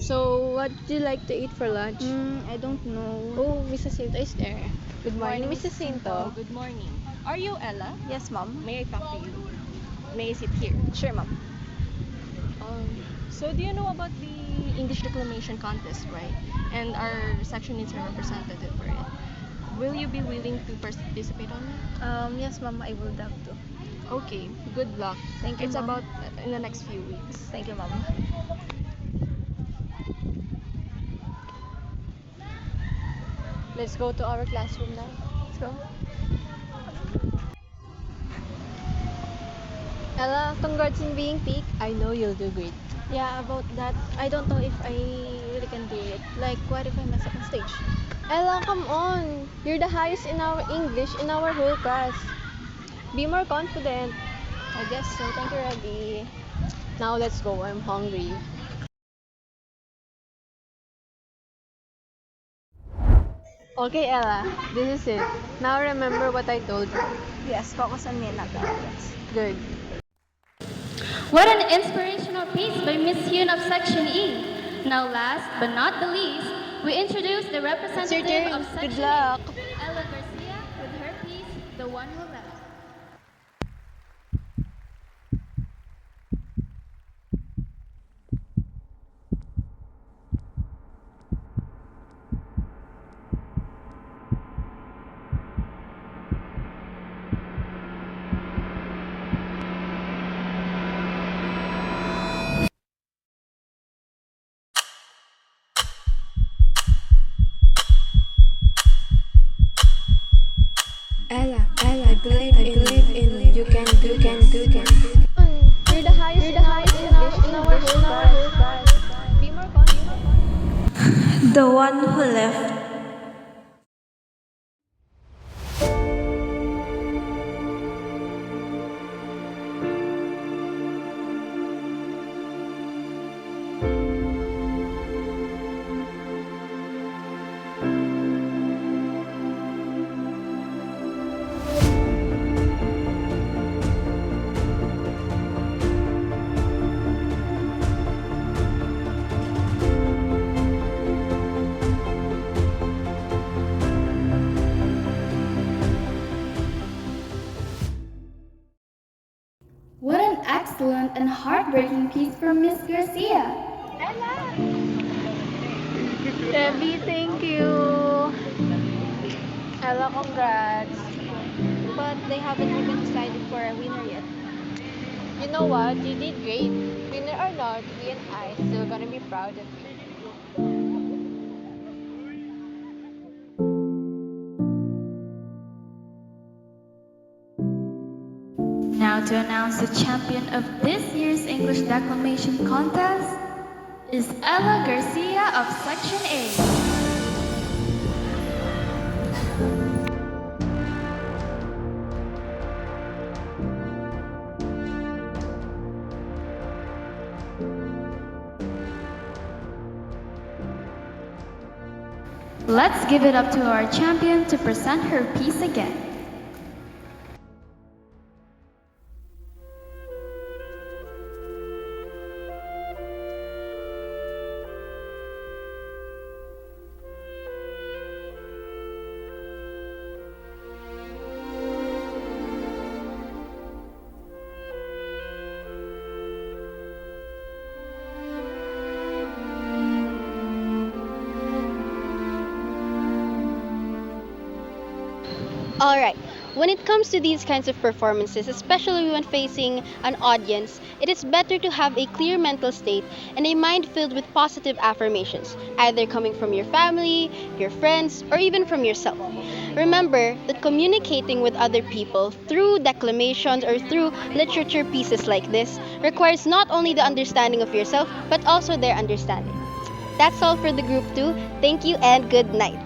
So, what do you like to eat for lunch? I don't know. Oh, Mrs. Cinto is there. Good morning, Mrs. Cinto. Good morning. Are you Ella? Yes, ma'am. May I talk to you? May I sit here? Sure, ma'am. So do you know about the English declamation contest, right? And our section needs a representative for it. Will you be willing to participate on it? Yes, ma'am. I would have to. Okay, good luck. Thank you, It's ma'am. about in the next few weeks. Thank you, ma'am. Let's go to our classroom now. Let's go. Ella, congrats on being picked. I know you'll do great. Yeah, about that, I don't know if I really can do it. Like, what if I mess up on stage? Ella, come on. You're the highest in our English in our whole class. Be more confident. I guess so. Thank you, Rebby. Now let's go. I'm hungry. Okay, Ella. This is it. Now remember what I told you. Yes, focus on me and not the audience. Good. What an inspirational piece by Miss Hyun of Section E. Now last but not the least, we introduce the representative turn. of Section Good luck. A, Ella Garcia, with her piece, The One Who Left. Ella, I believe in you. You can do this. You're the highest in our whole class. Be more confident. The one who left. What an excellent and heartbreaking piece from Miss Garcia. Debbie, thank you. Ella, congrats. But they haven't even decided for a winner yet. You know what? You did great. Winner or not, we and I still gonna be proud of you. Now to announce the champion of this year's English declamation contest is Ella Garcia of Section A. Let's give it up to our champion to present her piece again. Alright, when it comes to these kinds of performances, especially when facing an audience, it is better to have a clear mental state and a mind filled with positive affirmations, either coming from your family, your friends, or even from yourself. Remember that communicating with other people through declamations or through literature pieces like this requires not only the understanding of yourself, but also their understanding. That's all for the group 2. Thank you and good night.